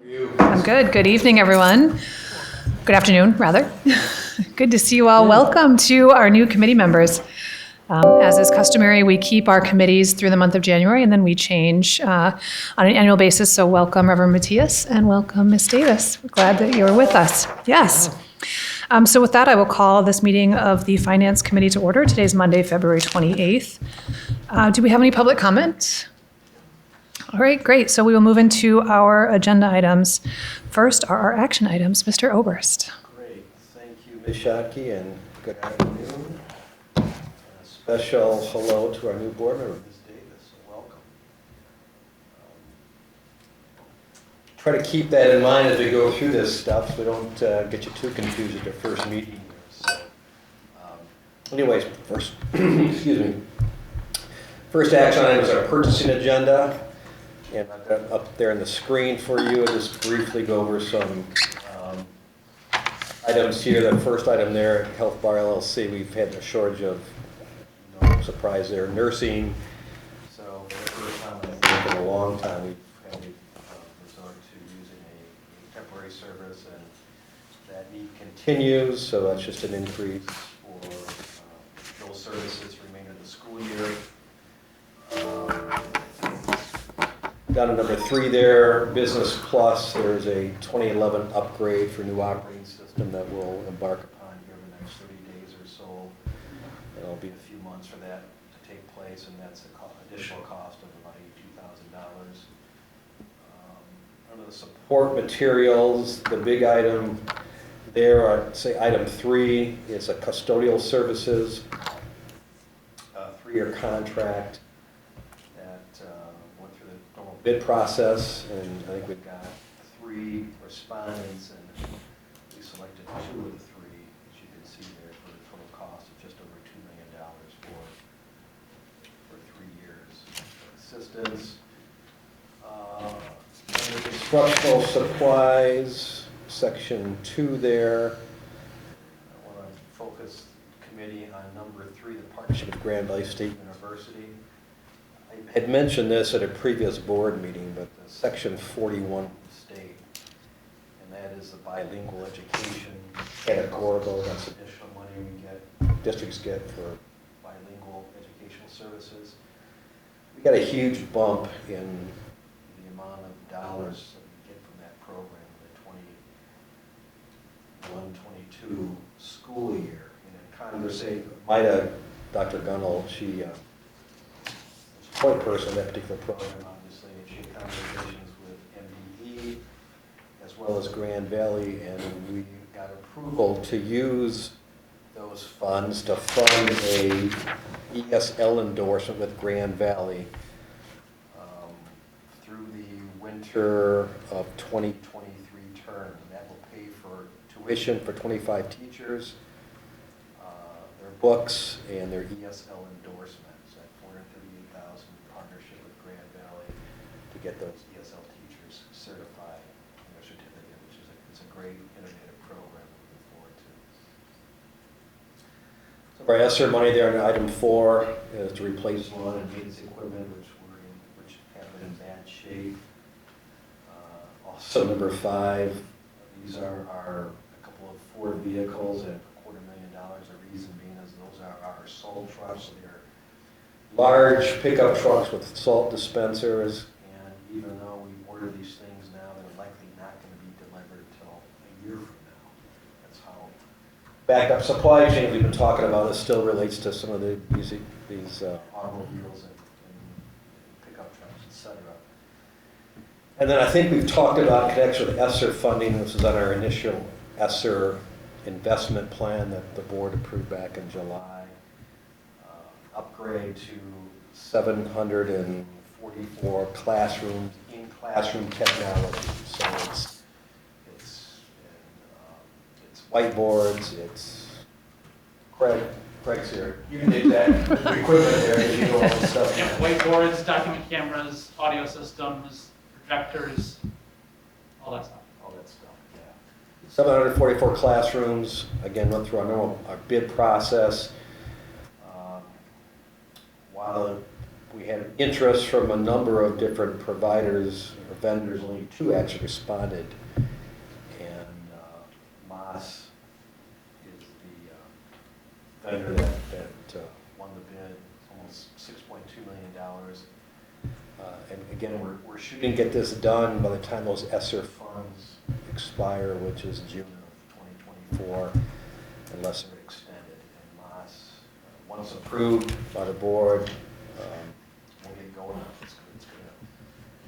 You. I'm good. Good evening, everyone. Good afternoon, rather. Good to see you all. Welcome to our new committee members. As is customary, we keep our committees through the month of January, and then we change on an annual basis. So welcome, Reverend Matthias, and welcome, Ms. Davis. We're glad that you're with us. Yes. So with that, I will call this meeting of the Finance Committee to order. Today's Monday, February 28th. Do we have any public comment? All right, great. So we will move into our agenda items. First are our action items. Mr. Oberst. Great. Thank you, Ms. Schottky, and good afternoon. A special hello to our new board member, Ms. Davis. Welcome. Try to keep that in mind as we go through this stuff so we don't get you too confused at your first meeting here. So, anyways, first, excuse me. First action item is our purchasing agenda. And I've got up there on the screen for you. I'll just briefly go over some items here. The first item there, Health Bar LLC, we've had a shortage of, no surprise there, nursing. So for the first time, I think in a long time, we've had to resort to using a temporary service, and that need continues. So that's just an increase for those services for the remainder of the school year. Down to number 3 there, Business Plus, there's a 2011 upgrade for new operating system that we'll embark upon here in the next 30 days or so. It'll be a few months for that to take place, and that's an additional cost of about $82,000. Under the support materials, the big item there, are, say item 3, is a custodial services, a 3-year contract. Bid process, and I think we've got 3 respondents, and we selected 2 of the 3, as you can see there, for the total cost of just over $2 million for 3 years of assistance. Under instructional supplies, section 2 there, I want to focus the committee on number 3, the partnership with Grand Valley State University. I had mentioned this at a previous board meeting, but the section 41 state, and that is the bilingual education categorical. That's additional money districts get for bilingual educational services. We got a huge bump in the amount of dollars that we get from that program in the 21-22 school year. And in conversation, Dr. Gunnell, she point person in that particular program, obviously, and she had conversations with MDE as well as Grand Valley, and we got approval to use those funds to fund a ESL endorsement with Grand Valley through the winter of 2023 term. And that will pay for tuition for 25 teachers, their books, and their ESL endorsement. Partnership with Grand Valley to get those ESL teachers certified in their certificate, which is it's a great innovative program looking forward to. So our ESSER money there on item 4 is to replace lawn and maintenance equipment, which have been in bad shape. Also number 5, these are a couple of Ford vehicles at $250,000. The reason being is those are our salt trucks. So they're large pickup trucks with salt dispensers, and even though we order these things now, they're likely not going to be delivered until a year from now. That's how backup supply chain we've been talking about. This still relates to some of these automobiles and pickup trucks, etc. And then I think we've talked about in connection with ESSER funding. This is on our initial ESSER investment plan that the board approved back in July. Upgrade to 744 classrooms in classroom technology. So it's whiteboards. It's Craig's here. You can take that equipment there as you do all this stuff. Yeah, whiteboards, document cameras, audio systems, projectors, all that stuff. All that stuff. Yeah. 744 classrooms. Again, went through our bid process. While we had interest from a number of different providers or vendors. Only 2 actually responded. And Moss is the vendor that won the bid. It's almost $6.2 million. And again, we're shooting to get this done by the time those ESSER funds expire, which is June of 2024, unless they're extended. And Moss, once approved by the board, we'll get going. It's going to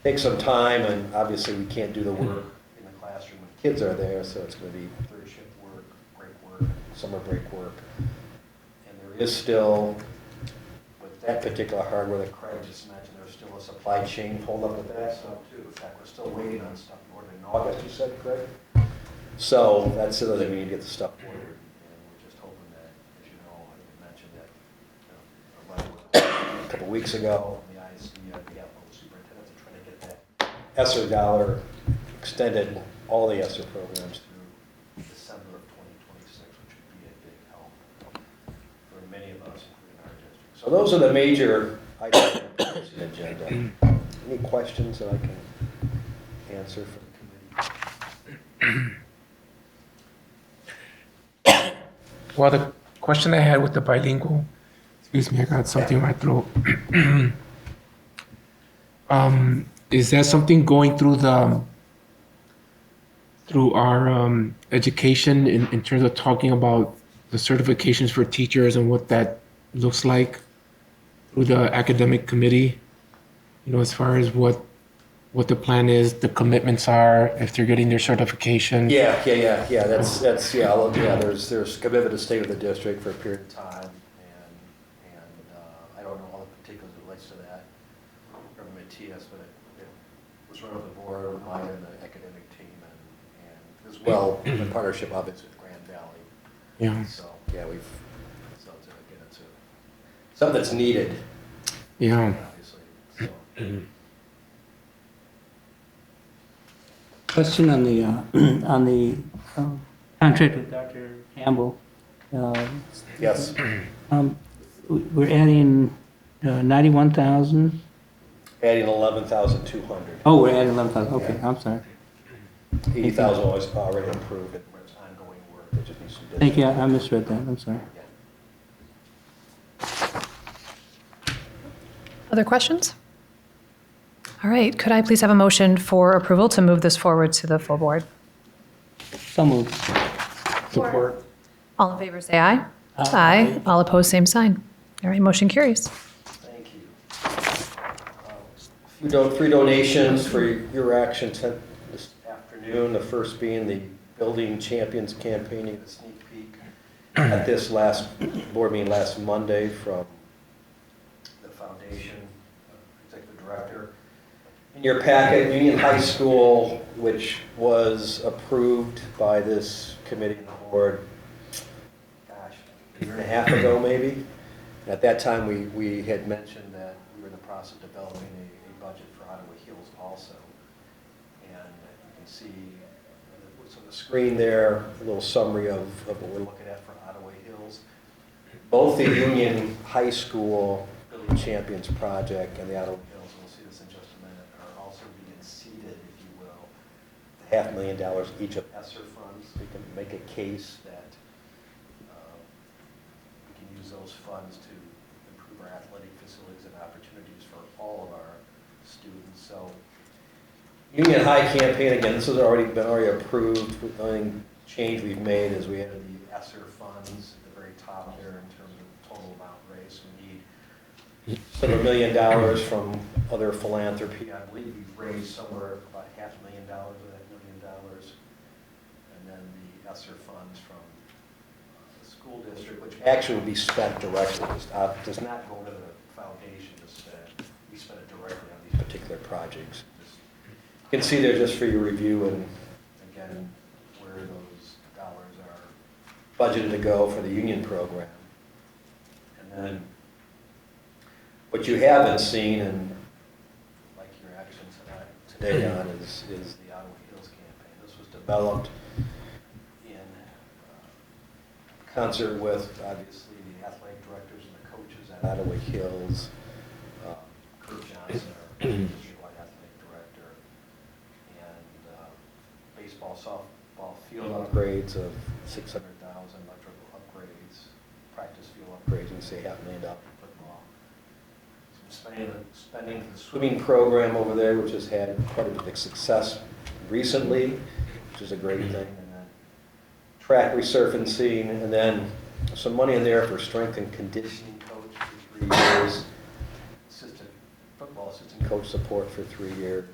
take some time, and obviously we can't do the work in the classroom when kids are there, so it's going to be third shift work, break work, summer break work. And there is still, with that particular hardware that Craig just mentioned, there's still a supply chain hold up with that stuff too. In fact, we're still waiting on stuff ordered in August, you said, Craig? So that's the other thing, we need to get the stuff ordered. And we're just hoping that, as you know, I mentioned that a couple weeks ago, the ISD, the Apple superintendents are trying to get that ESSER dollar extended, all the ESSER programs through December of 2026, which would be a big help for many of us, including our district. So those are the major items on the agenda. Any questions that I can answer for the committee? Well, the question I had with the bilingual, excuse me, I got something in my throat. Is that something going through our education in terms of talking about the certifications for teachers and what that looks like through the academic committee? You know, as far as what the plan is, the commitments are, if they're getting their certification. Yeah. That's there's commitment to stay with the district for a period of time, and I don't know all the particulars that relates to that from Matthias, but it was run with the board, with mine and the academic team, and as well in partnership obviously with Grand Valley. Yeah. So yeah, so again, it's something that's needed. Yeah. Obviously. So. Question on the contract with Dr. Campbell. Yes. We're adding 91,000. Adding 11,200. Oh, we're adding 11,000. Okay, Yeah. I'm sorry. 80,000 was already approved, and it's ongoing work. It just needs some Thank you. I misread that. I'm sorry. Other questions? All right, could I please have a motion for approval to move this forward to the full board? So moved. Support. All in favor, say aye. Aye. All opposed, same sign. All right, motion carries. Thank you. 3 donations for your action this afternoon. The first being the Building Champions campaign. You get a sneak peek at this last board meeting last Monday from the foundation executive director. In your packet, Union High School, which was approved by this committee and the board, gosh, a year and a half ago maybe. And at that time, we had mentioned that we were in the process of developing a budget for Ottawa Hills also. And you can see what's on the screen there, a little summary of what we're looking at for Ottawa Hills. Both the Union High School Building Champions project and the Ottawa Hills, we'll see this in just a minute, are also being seeded, if you will, $500,000 each of ESSER funds. We can make a case that we can use those funds to improve our athletic facilities and opportunities for all of our students. So Union High campaign, again, this has already been approved. The only change we've made is we added the ESSER funds at the very top there in terms of total amount raised. We need sort of $1 million from other philanthropy. I believe we've raised somewhere about $500,000 of that $1 million. And then the ESSER funds from the school district, which actually will be spent directly, does not go to the foundation, we spend it directly on these particular projects. You can see there just for your review and again where those dollars are budgeted to go for the union program. And then what you haven't seen, and like your action today on, is the Ottawa Hills campaign. This was developed in concert with obviously the athletic directors and the coaches at Ottawa Hills. Kurt Johnson, our district-wide athletic director, and baseball, softball field upgrades of $600,000, electrical upgrades, practice field upgrades, and say $500,000 for football. Some spending for the swimming program over there, which has had quite a bit of success recently, which is a great thing. And then track resurfacing, and then some money in there for strength and conditioning coach for 3 years, football assistant coach support for 3 years,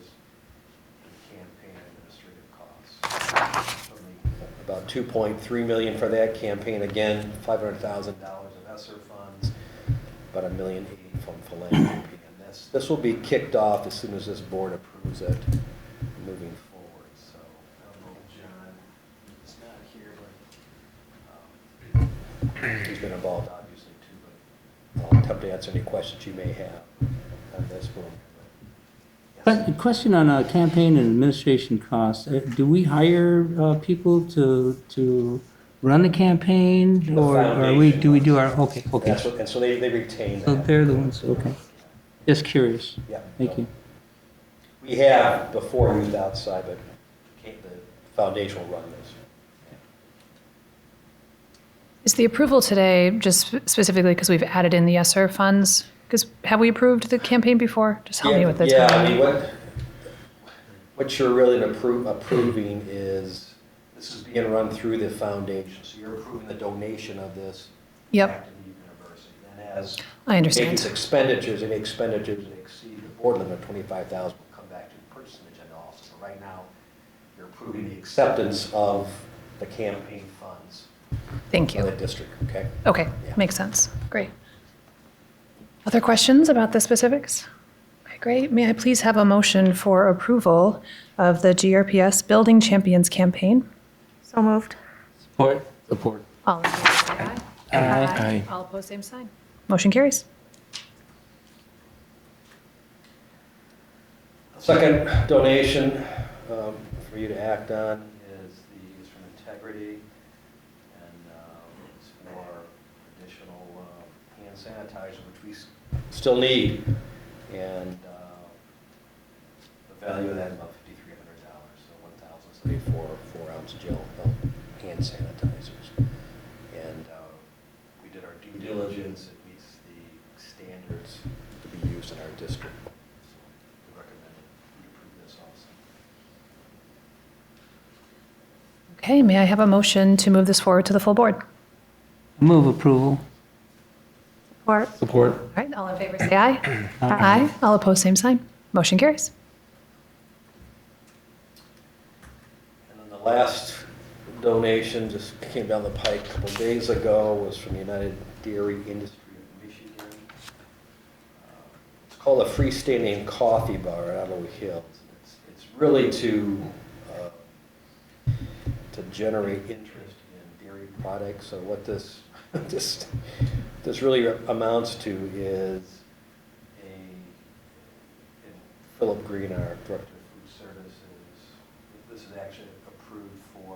and campaign administrative costs. About $2.3 million for that campaign. Again, $500,000 of ESSER funds, about $1.8 million from philanthropy. And this will be kicked off as soon as this board approves it moving forward. So I don't know, John, he's not here, but he's been involved obviously too. But I'll attempt to answer any questions you may have on this one. But a question on campaign and administration costs. Do we hire people to run the campaign, The or do we do our, okay. That's what, and so they retain So that. they're the ones, okay. Just curious. Yeah. Thank you. We have before used outside, but the foundation will run this. Is the approval today just specifically because we've added in the ESSER funds? Because have we approved the campaign before? Just help me with the Yeah, I timing. mean, what you're really approving is, this is being run through the foundation, so you're approving the donation of this Yep. back to the university. And as I understand. any expenditures that exceed the board limit of $25,000 will come back to the purchasing agenda also. But right now, you're approving the acceptance of the campaign funds Thank of the you. district, okay? Okay, Yeah. makes sense. Great. Other questions about the specifics? Okay, great. May I please have a motion for approval of the GRPS Building Champions campaign? So moved. Support. Support. All in favor, say aye. Aye. All opposed, same sign. Motion carries. Second donation for you to act on is from Integrity, and it's for additional hand sanitizer, which we still need, and the value of that is about $5,300, so $1,074 4-ounce gel hand sanitizers. And we did our due diligence, it meets the standards to be used in our district. We recommend we approve this also. Okay, may I have a motion to move this forward to the full board? Move approval. Support. Support. All right, all in favor, say aye. Aye. All opposed, same sign. Motion carries. And then the last donation just came down the pike a couple days ago, was from the United Dairy Industry of Michigan. It's called a freestanding coffee bar at Ottawa Hills. It's really to generate interest in dairy products. So what this really amounts to is Philip Green, our Director of Food Services, this is actually approved for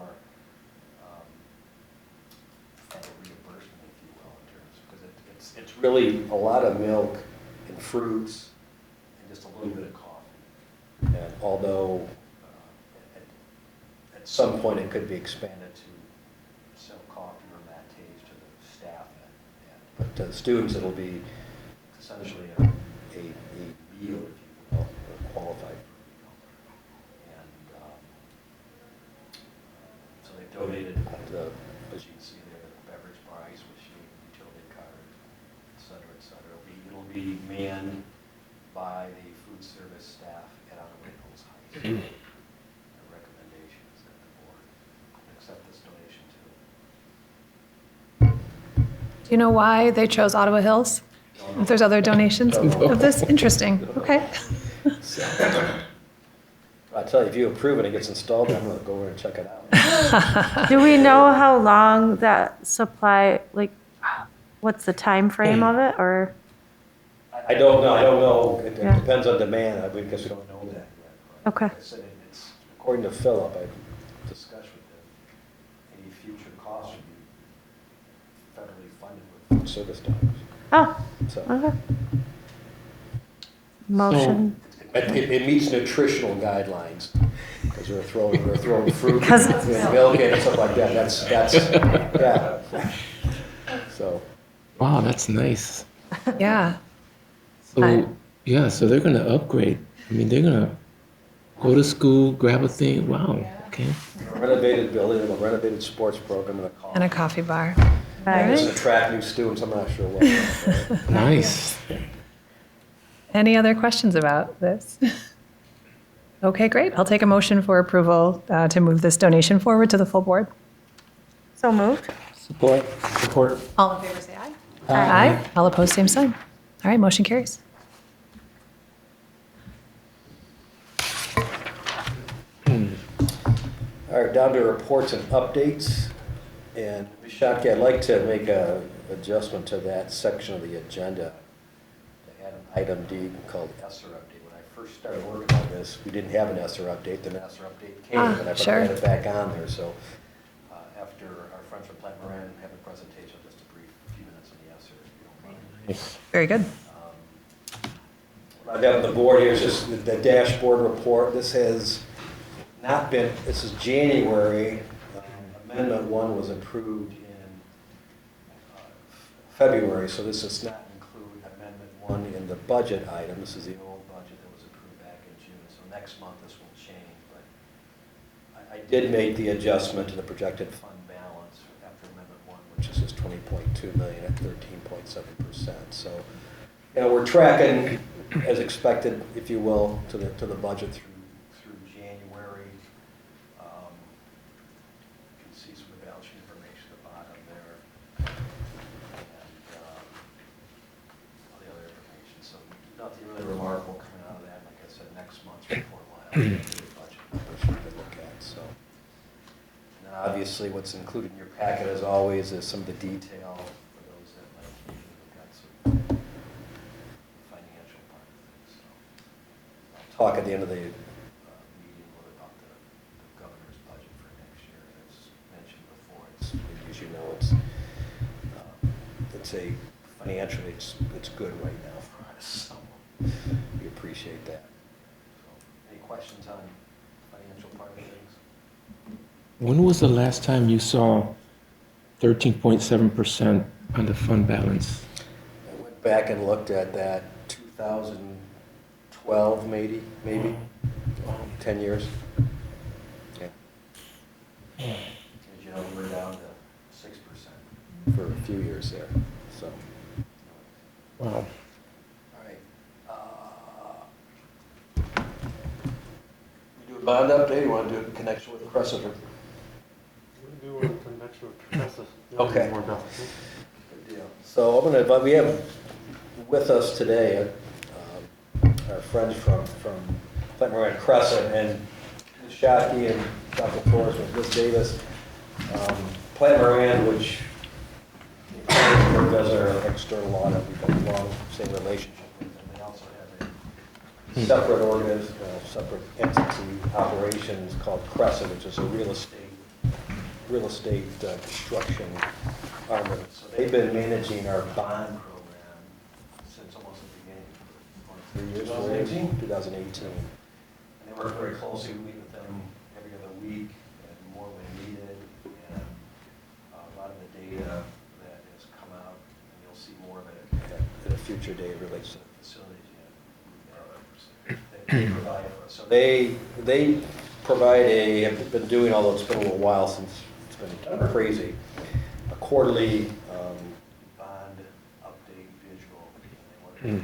federal reimbursement, if you will, in terms, because it's really a lot of milk and fruits and just a little bit of coffee. And although at some point it could be expanded to sell coffee or lattes to the staff, but to the students it'll be essentially a meal, if you will, or qualified for a meal. And so they donated the, as you can see there, the beverage bar, ice machine, utility card, et cetera, It'll be manned by the food service staff at Ottawa Hills High School. The recommendation is that the board accept this donation too. Do you know why they chose Ottawa Hills? If there's other donations of this? Interesting. Okay. I tell you, if you approve it and it gets installed, I'm gonna go over and check it out. Do we know how long that supply, like, what's the time frame of it, or? I don't know, it Yeah. depends on demand, I mean, because we don't know that yet. But Okay. like I said, it's, according to Philip, I discussed with him, any future costs would be federally funded with food service dollars. Oh, So, okay. motion. It meets nutritional guidelines, because they're throwing fruit 'Cause and it's milk in and stuff like that, that's, yeah. So, Wow, that's nice. Yeah. So, yeah, so they're gonna upgrade. I mean, they're gonna go to school, grab a thing. Wow, okay. a renovated building, a renovated sports program, And a coffee bar. And it's Right. to attract new students, I'm not sure what. Nice. Any other questions about this? Okay, great. I'll take a motion for approval to move this donation forward to the full board. So moved. Support. Support. All in favor, say aye. Aye. All opposed, same sign. All right, motion carries. All right, down to reports and updates. And Ms. Shockey, I'd like to make a adjustment to that section of the agenda to add an item D called ESSER update. When I first started working on this, we didn't have an ESSER update, then ESSER update came, and I put sure. it back on there. So after our friends from Plant Moran have a presentation, just a brief few minutes on the ESSER, if you don't mind. Very good. What I've got on the board here is just the dashboard report. This has not been, this is January. Amendment 1 was approved in February, so this does not include Amendment 1 in the budget item. This is the old budget that was approved back in June, so next month this will change. But I did make the adjustment to the projected fund balance after Amendment 1, which is just 20.2 million at 13.7%. So, you know, we're tracking as expected, if you will, to the budget through January. You can see some of the balance sheet information at the bottom there, and all the other information. So nothing really remarkable coming out of that. Like I said, next month's report will have the budget numbers for you to look at. So, and then obviously, what's included in your packet, as always, is some of the detail for those that might look at some financial part of things. So, I'll talk at the end of the meeting a little about the governor's budget for next year. As mentioned before, it's, as you know, it's a financially, it's good right now for us. So we appreciate that. So, any questions on financial part of things? When was the last time you saw 13.7% on the fund balance? I went back and looked at that 2012, maybe 10 years. Yeah. As you know, we were down to 6% for a few years there. So, Wow. all right. We do a bond update. You want to do it in connection with the Crescent? We do in connection with Crescent. Okay. More about Good deal. So I'm going to invite, we have with us today our friends from Plant Moran Crescent, and Ms. Shockey and Dr. Flores with Ms. Davis. Plant Moran, which does our external audit, we've got a long-standing relationship with them. They also have a separate entity operations called Crescent, which is a real estate construction arm of it. So they've been managing our bond program since almost the beginning, for 3 years. 2018. And they work very closely. We meet with them every other week and more when needed. And a lot of the data that has come out, and you'll see more of it at a future date, relates to the facilities that they provide for us. So they provide have been doing, although it's been a little while since it's been kind of crazy, a quarterly bond update visual. And they want to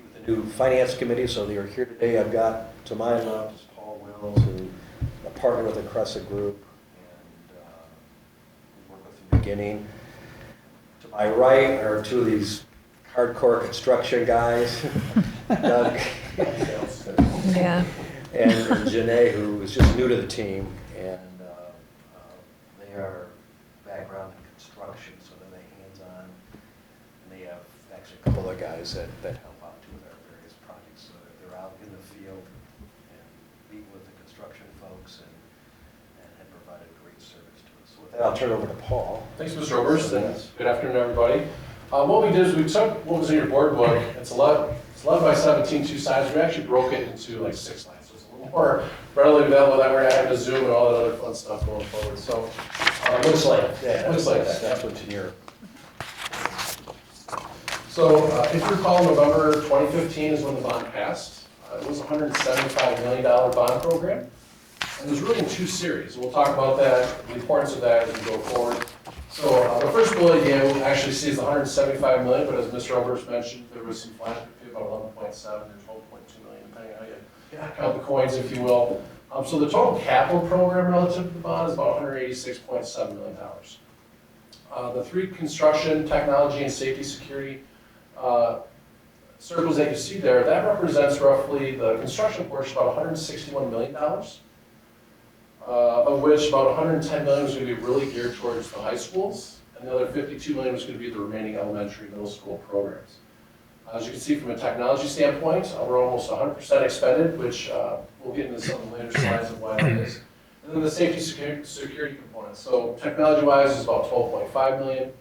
with the new finance committee, so they are here today. I've got, to my left, is Paul Wills, who a partner with the Crescent Group, and we worked with from the beginning. To my right are two of these hardcore construction guys, Doug Yeah. and Janae, who is just new to the team, and they are background in construction, so they're hands-on, and they have actually a couple other guys that help out too with our various projects, so they're out in the field and meeting with the construction folks and have provided great service to us. So with that, I'll turn it over to Paul. Thanks, Mr. Oberst, and good afternoon, everybody. What we did is we took what was in your board book. It's a lot 11 by 17, two sides. We actually broke it into like 6 lines, so it's a little more readily available. That we're not having to zoom and all that other fun stuff going forward. So Looks like that. Looks like that. That's what's in here. So if you recall, November 2015 is when the bond passed. It was a $175 million bond program. And it was really in two series. We'll talk about that, the importance of that as we go forward. So the first bullet again, we'll actually see is the $175 million, but as Mr. Oberst mentioned, there was some philanthropy, about 11.7 or 12.2 million, depending on how you count the coins, if you will. So the total capital program relative to the bond is about $186.7 million. The three construction, technology, and safety security circles that you see there, that represents roughly the construction portion, about $161 million. Of which about 110 million was going to be really geared towards the high schools, and the other 52 million was going to be the remaining elementary, middle school programs. As you can see from a technology standpoint, we're almost 100% expended, which we'll get into some of the later slides of why that is. And then the safety security component. So technology-wise is about 12.5 million,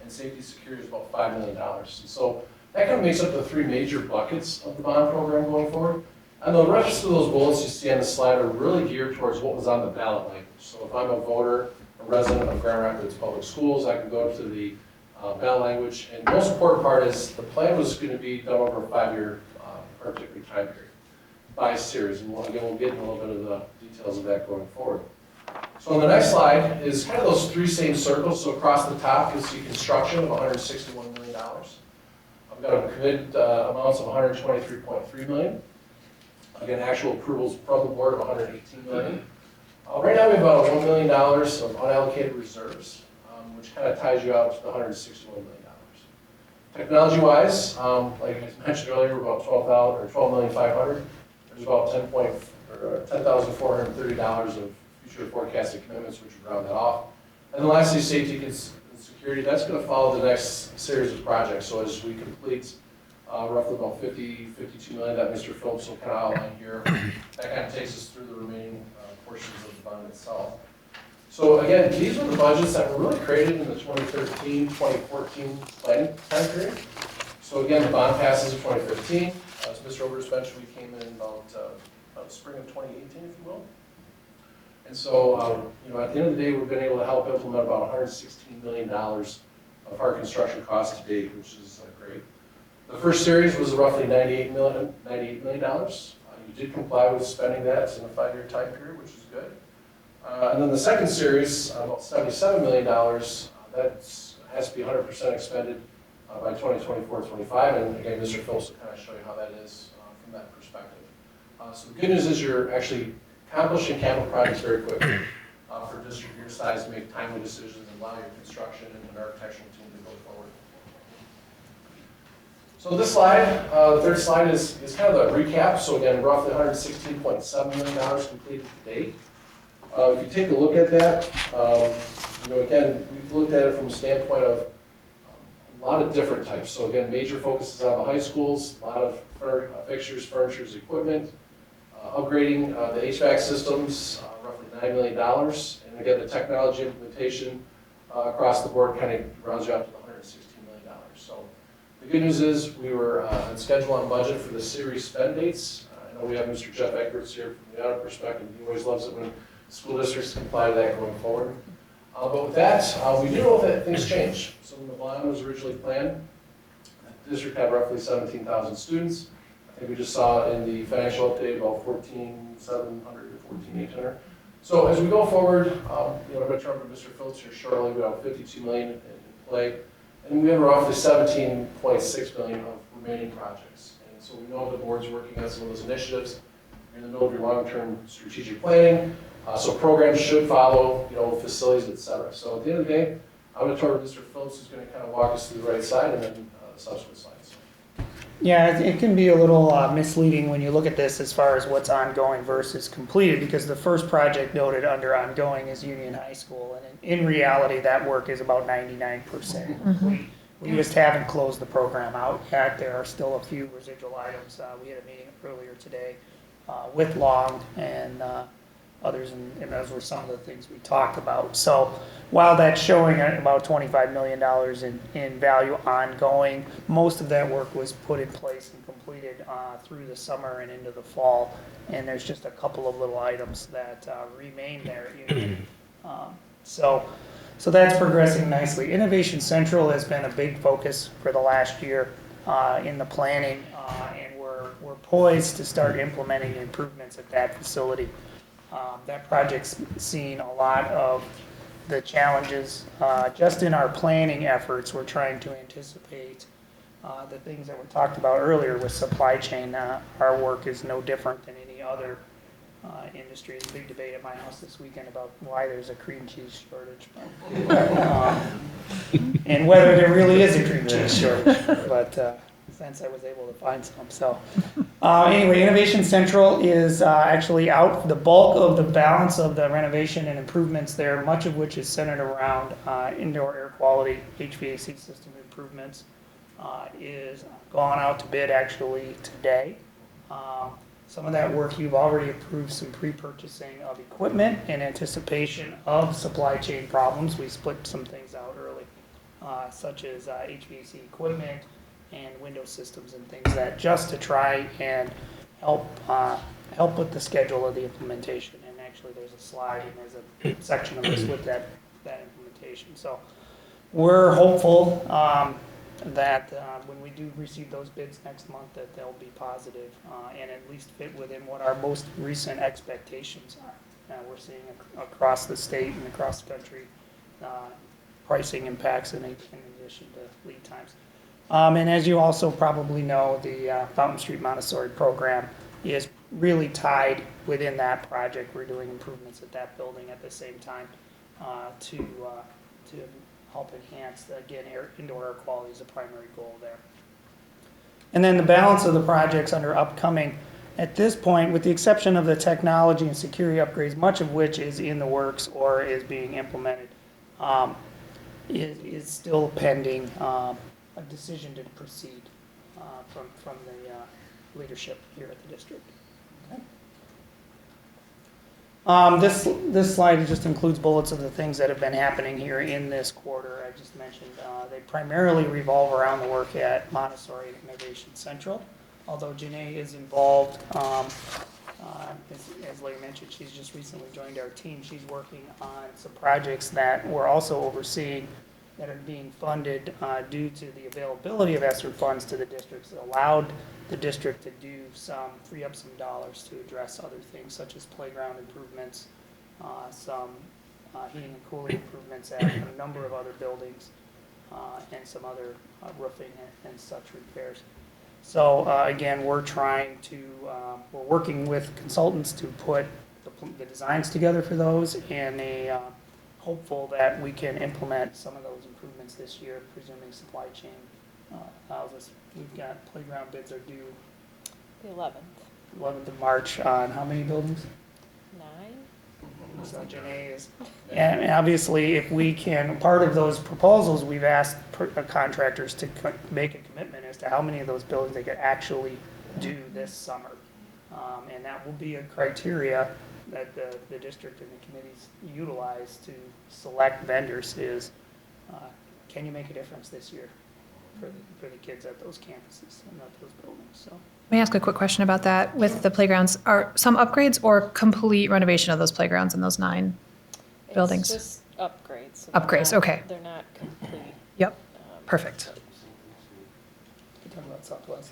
and safety security is about $5 million. And so that kind of makes up the three major buckets of the bond program going forward. And the rest of those bullets you see on the slide are really geared towards what was on the ballot language. So if I'm a voter, a resident of Grand Rapids Public Schools, I can go to the ballot language. And the most important part is the plan was going to be done over a 5-year particular time period by series. And again, we'll get into a little bit of the details of that going forward. So on the next slide is kind of those three same circles. So across the top, you'll see construction of $161 million. I've got committed amounts of $123.3 million. Again, actual approvals from the board of $118 million. Right now we have about $1 million of unallocated reserves, which kind of ties you out to the $161 million. Technology-wise, like I mentioned earlier, we're about $12,500,000. There's about $10,430 of future forecasted commitments, which would round that off. And then lastly, safety and security. That's going to follow the next series of projects. So as we complete roughly about 52 million that Mr. Phillips will kind of outline here. That kind of takes us through the remaining portions of the bond itself. So again, these were the budgets that were really created in the 2013-2014 planning time period. So again, the bond passes in 2015. As Mr. Oberst mentioned, we came in about the spring of 2018, if you will. And so, at the end of the day, we've been able to help implement about $116 million of our construction costs to date, which is great. The first series was roughly $98 million. You did comply with spending that in a 5-year time period, which is good. And then the second series, about $77 million, that has to be 100% expended by 2024-25. And again, Mr. Phillips will kind of show you how that is from that perspective. So the good news is you're actually accomplishing capital projects very quickly for a district your size to make timely decisions and allow your construction and architectural team to go forward. So this slide, the third slide is kind of a recap. So again, roughly $116.7 million completed to date. If you take a look at that, again, we've looked at it from a standpoint of a lot of different types. So again, major focuses on the high schools, a lot of fixtures, furniture, equipment, upgrading the HVAC systems, roughly $9 million. And again, the technology implementation across the board kind of rounds you out to the $116 million. So the good news is we were on schedule on budget for the series spend dates. I know we have Mr. Jeff Eggerts here from the audit perspective. He always loves it when school districts comply to that going forward. But with that, we do know that things change. So when the bond was originally planned, the district had roughly 17,000 students. I think we just saw in the financial update about 14,700 to 14,800. So as we go forward, I'm going to turn to Mr. Phillips here shortly. We have 52 million in play, and we have roughly 17.6 million of remaining projects. And so we know the board's working on some of those initiatives. You're in the middle of your long-term strategic planning, so programs should follow, facilities, et cetera. So at the end of the day, I'm going to turn to Mr. Phillips, who's going to kind of walk us through the right side and then the subsequent slides. Yeah, it can be a little misleading when you look at this as far as what's ongoing versus completed, because the first project noted under ongoing is Union High School, and in reality, that work is about 99% complete. We just haven't closed the program out yet. There are still a few residual items. We had a meeting earlier today with Long, and others, and those were some of the things we talked about. So while that's showing at about $25 million in value ongoing, most of that work was put in place and completed through the summer and into the fall. And there's just a couple of little items that remain there. So that's progressing nicely. Innovation Central has been a big focus for the last year in the planning, and we're poised to start implementing improvements at that facility. That project's seen a lot of the challenges. Just in our planning efforts, we're trying to anticipate the things that were talked about earlier with supply chain. Our work is no different than any other industry. There's a big debate at my house this weekend about why there's a cream cheese shortage. And whether there really is a cream cheese shortage. But since I was able to find some. So anyway, Innovation Central is actually out. The bulk of the balance of the renovation and improvements there, much of which is centered around indoor air quality, HVAC system improvements, is gone out to bid actually today. Some of that work, you've already approved some pre-purchasing of equipment in anticipation of supply chain problems. We split some things out early, such as HVAC equipment and window systems and things that just to try and help with the schedule of the implementation. And actually there's a slide and there's a section of this with that implementation. So we're hopeful that when we do receive those bids next month that they'll be positive and at least fit within what our most recent expectations are. We're seeing across the state and across the country pricing impacts in addition to lead times. And as you also probably know, the Fountain Street Montessori program is really tied within that project. We're doing improvements at that building at the same time to help enhance, again, indoor air quality is a primary goal there. And then the balance of the projects under upcoming, at this point, with the exception of the technology and security upgrades, much of which is in the works or is being implemented, is still pending a decision to proceed from the leadership here at the district. This slide just includes bullets of the things that have been happening here in this quarter. I just mentioned they primarily revolve around the work at Montessori and Innovation Central, although Janae is involved. As Larry mentioned, she's just recently joined our team. She's working on some projects that we're also overseeing that are being funded due to the availability of ESSER funds to the districts. It allowed the district to free up some dollars to address other things such as playground improvements, some heating and cooling improvements at a number of other buildings, and some other roofing and such repairs. So again, we're working with consultants to put the designs together for those, and hopeful that we can implement some of those improvements this year, presuming supply chain allows us. We've got playground bids are due The 11th. 11th of March on how many buildings? 9? So Janae is, and obviously if we can, part of those proposals, we've asked contractors to make a commitment as to how many of those buildings they could actually do this summer. And that will be a criteria that the district and the committees utilize to select vendors is, can you make a difference this year for the kids at those campuses and at those buildings, so. May I ask a quick question about that? With the playgrounds, are some upgrades or complete renovation of those playgrounds in those 9 buildings? It's just upgrades. So Upgrades, okay. They're not complete. Yep, perfect. You're talking about Southwest.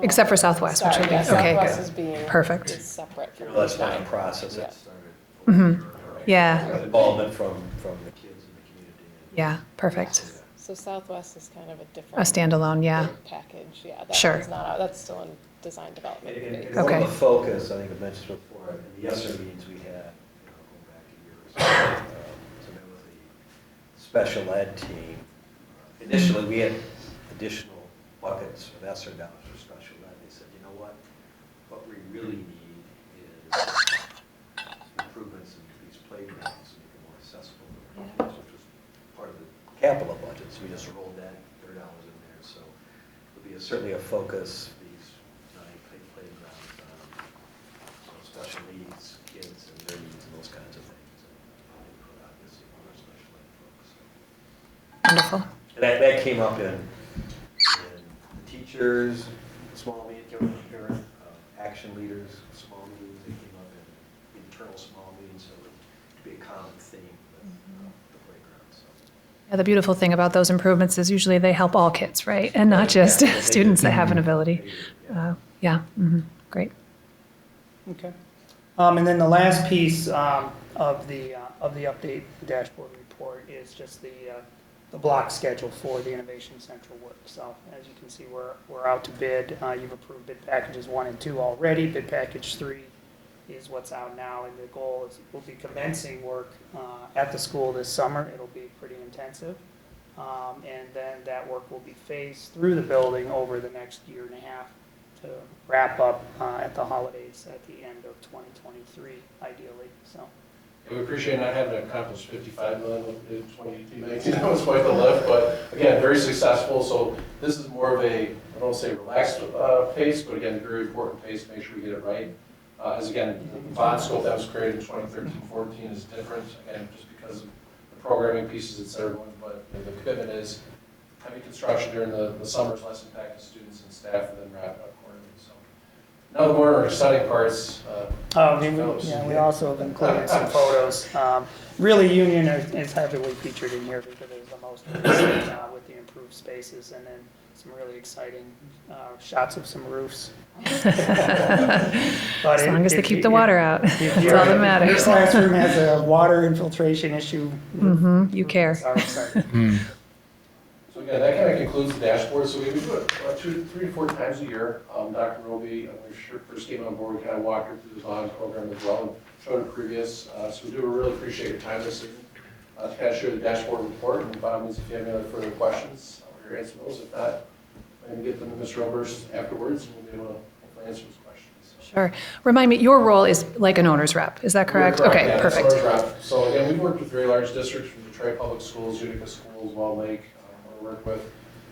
Except for Southwest, which Sorry, would be, yeah, okay, Southwest good. is being Perfect. is separate from That's those not a 9. process Yeah. that started. Yeah, Involvement from the kids in the community. yeah, perfect. So Southwest is kind of a A different standalone, yeah. bid package. Yeah, that Sure. one's not out. That's still in design development phase. One Okay. of the focus, I think I mentioned before, in the ESSER meetings we had, going back a year or so, to meet with the special ed team. Initially, we had additional buckets of ESSER dollars for special ed. They said, you know what we really need is improvements in these playgrounds to make them more accessible for the kids, which was part of the capital budget, so we just rolled that $30 in there. So it'll be certainly a focus, these playgrounds, so special needs kids Wonderful. And that came up in teachers, small meetings, action leaders, small meetings. It came up in internal small meetings, so it would be a common theme with the playground. So. Yeah, the beautiful thing about those improvements is usually they help all kids, right? And not just Yeah, students that have an They ability. do, yeah. Yeah, mhm, great. Okay. And then the last piece of the update dashboard report is just the block schedule for the Innovation Central work. So as you can see, we're out to bid. You've approved bid packages 1 and 2 already. Bid package 3 is what's out now, and the goal is we'll be commencing work at the school this summer. It'll be pretty intensive. And then that work will be phased through the building over the next year and a half to wrap up at the holidays at the end of 2023, ideally. So. We appreciate not having to accomplish 55 million in 2018-19. That was quite the lift, but again, very successful. So this is more of a, I don't want to say relaxed pace, but again, very important pace to make sure we get it right. As again, the bond scope that was created in 2013-14 is different, again, just because of the programming pieces, et cetera. But the commitment is heavy construction during the summers, less impact to students and staff, and then wrap it up accordingly. So now the more exciting parts. We also have included some photos. Really, Union is heavily featured in here because it's the most recent, with the improved spaces, and then some really exciting shots of some roofs. As long as they keep the water out, that's all that Your matters. classroom has a water infiltration issue. You care. Are excited. So again, that kind of concludes the dashboard. So we do it 3 to 4 times a year. Dr. Roby, when we first came on board, we kind of walked her through the bond program as well and showed it previous. So we do really appreciate your time this evening to kind of share the dashboard report. And by all means, if you have any other further questions, we're here to answer those. If not, maybe get them to Mr. Oberst afterwards, and we'll be able to hopefully answer those questions. Sure. Remind me, your role is like an owner's rep, is that correct? Okay, Yeah, perfect. that's our rep. So again, we've worked with very large districts from Detroit Public Schools, Utica Schools, Wall Lake. We work with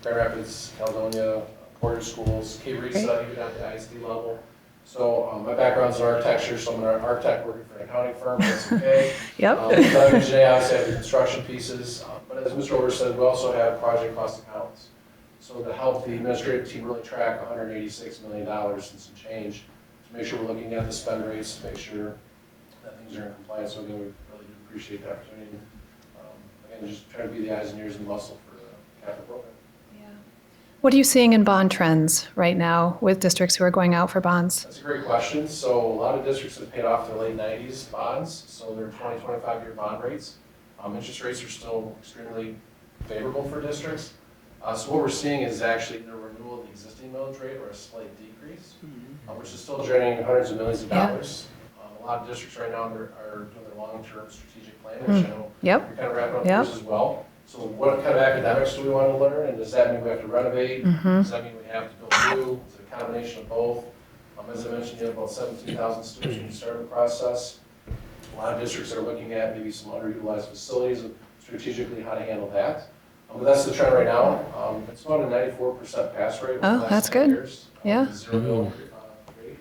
Grand Rapids, Caledonia, Porter Schools, K-Reese, even at the ISD level. So my background's in architecture, so I'm an architect working for an accounting firm, that's okay. Yep. Engineering, obviously, I have the construction pieces, but as Mr. Over said, we also have project cost accounts. So to help the administrative team really track $186 million and some change, to make sure we're looking at the spend rates, to make sure that things are in compliance. So again, we really do appreciate the opportunity. Again, just trying to be the eyes and ears and muscle for the capital program. What are you seeing in bond trends right now with districts who are going out for bonds? That's a great question. So a lot of districts have paid off their late 90s bonds, so their 20, 25-year bond rates. Interest rates are still extremely favorable for districts. So what we're seeing is actually the renewal of the existing millage rate or a slight decrease, which is still generating hundreds of millions of dollars. A lot of districts right now are doing their long-term strategic plan, which I know you're kind of wrapping up yours as well. So what kind of academics do we want to learn, and does that mean we have to renovate? Does that mean we have to build new? Is it a combination of both? As I mentioned, you have about 17,000 students when you start the process. A lot of districts are looking at maybe some underutilized facilities and strategically how to handle that. But that's the trend right now. It's about a 94% pass rate over the last that's 10 good. years. Yeah. Zero bill rate.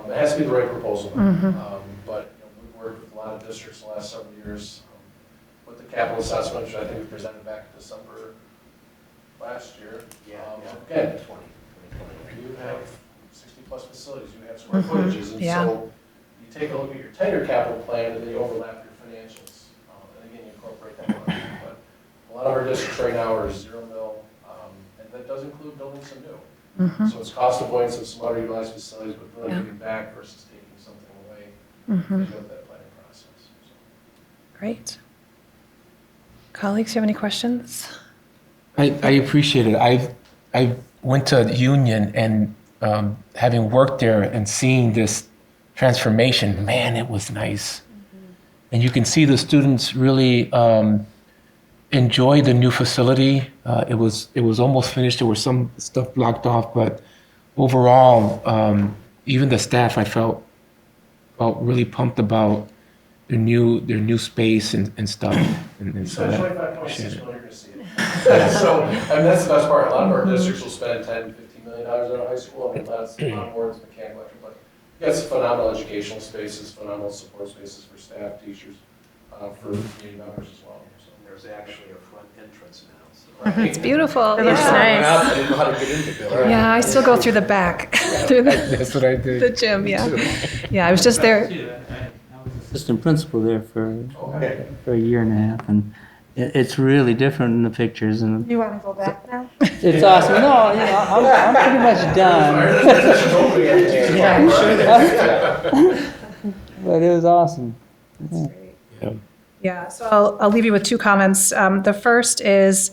It has to be the right proposal. But we've worked with a lot of districts in the last several years. With the capital assessment, which I think we presented back in December last year. Again, you have 60-plus facilities, you have square footages, and so you take a look at your 10-year capital plan, and then you overlap your financials, and again, you incorporate that money. But a lot of our districts right now are zero mill, and that does include building some new. So it's cost avoidance of some underutilized facilities, but really giving back versus taking something away as you go through that planning process. So. Great. Colleagues, you have any questions? I appreciate it. I went to Union and having worked there and seeing this transformation, man, it was nice. And you can see the students really enjoy the new facility. It was almost finished. There was some stuff blocked off, but overall, even the staff, I felt really pumped about their new space and stuff. And so spend 25.6 million, you're going to see it. So, that's the best part. A lot of our districts will spend $10, $15 million out of high school. That's a lot more than mechanical electric, but you got some phenomenal educational spaces, phenomenal support spaces for staff, teachers, for community members as well. So. there's actually a front entrance now. So. It's beautiful. It looks Yeah. nice. I didn't know how to get into the building. Yeah, I still go through the back, through That's what I the did. gym, yeah. Yeah, I was just there. I was assistant principal there for Okay. a year and a half, and it's really different in the pictures, and You want to go back now? it's awesome. No, you know, I'm pretty much done. Yeah, I'm sure that, But it was awesome. Yeah. Yeah, so I'll leave you with two comments. The first is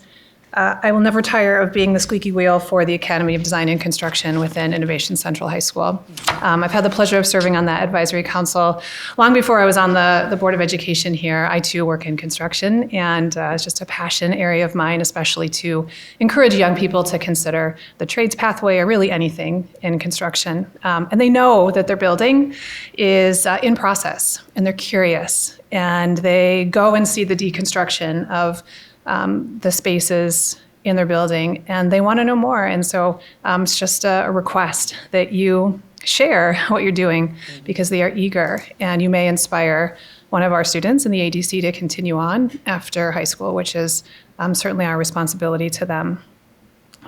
I will never tire of being the squeaky wheel for the Academy of Design and Construction within Innovation Central High School. I've had the pleasure of serving on that advisory council long before I was on the Board of Education here. I too work in construction, and it's just a passion area of mine, especially to encourage young people to consider the trades pathway or really anything in construction. And they know that their building is in process, and they're curious, and they go and see the deconstruction of the spaces in their building, and they want to know more. And so it's just a request that you share what you're doing, because they are eager, and you may inspire one of our students in the ADC to continue on after high school, which is certainly our responsibility to them.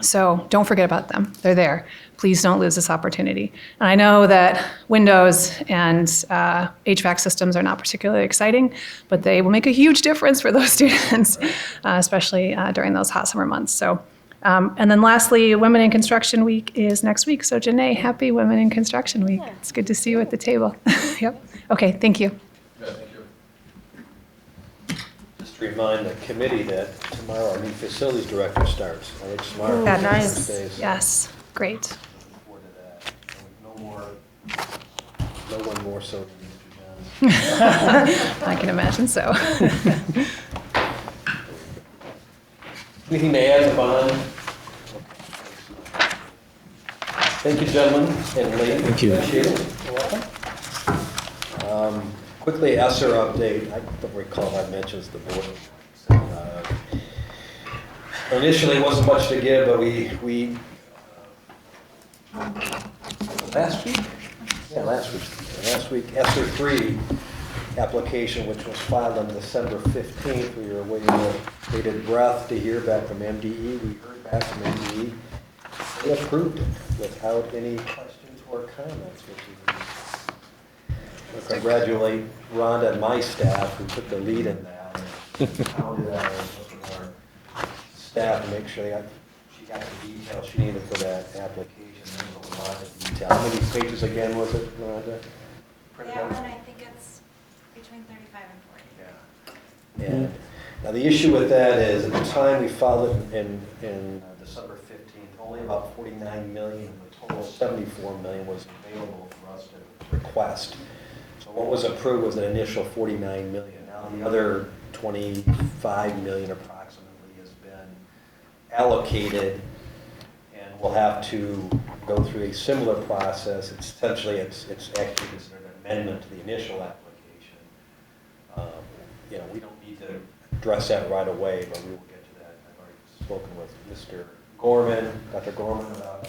So don't forget about them. They're there. Please don't lose this opportunity. And I know that windows and HVAC systems are not particularly exciting, but they will make a huge difference for those students, especially during those hot summer months. So, and then lastly, Women in Construction Week is next week. So Janae, happy Women in Construction Week. It's good to see you at the table. Yep. Okay, thank you. Just to remind the committee that tomorrow our new facilities director starts, Alex Smart. Yeah, nice. Yes, great. Looking forward to that. No one more so than Mr. Johns. I can imagine so. Anything to add, Bond? Thank you, gentlemen and ladies. Thank you. Appreciate it. You're welcome. Quickly, ESSER update. I don't recall if I mentioned the board. Initially, wasn't much to give, but we last week? Yeah, last week, ESSER 3 application, which was filed on December 15th. We were waiting with bated breath to hear back from MDE. We heard back from MDE. They approved it without any questions or comments, which is I congratulate Rhonda and my staff who took the lead in that. And pounded out with our staff to make sure she got the details she needed for that application. There was a lot of detail. How many pages again was it, Rhonda? That one, I think it's between 35 and 40. Yeah. And now the issue with that is at the time we filed it in December 15th, only about 49 million, the total 74 million was available for us to request. So what was approved was an initial 49 million. Now the other 25 million approximately has been allocated, and we'll have to go through a similar process. It's essentially actually considered an amendment to the initial application. We don't need to address that right away, but we will get to that. I've already spoken with Mr. Gorman, Dr. Gorman, about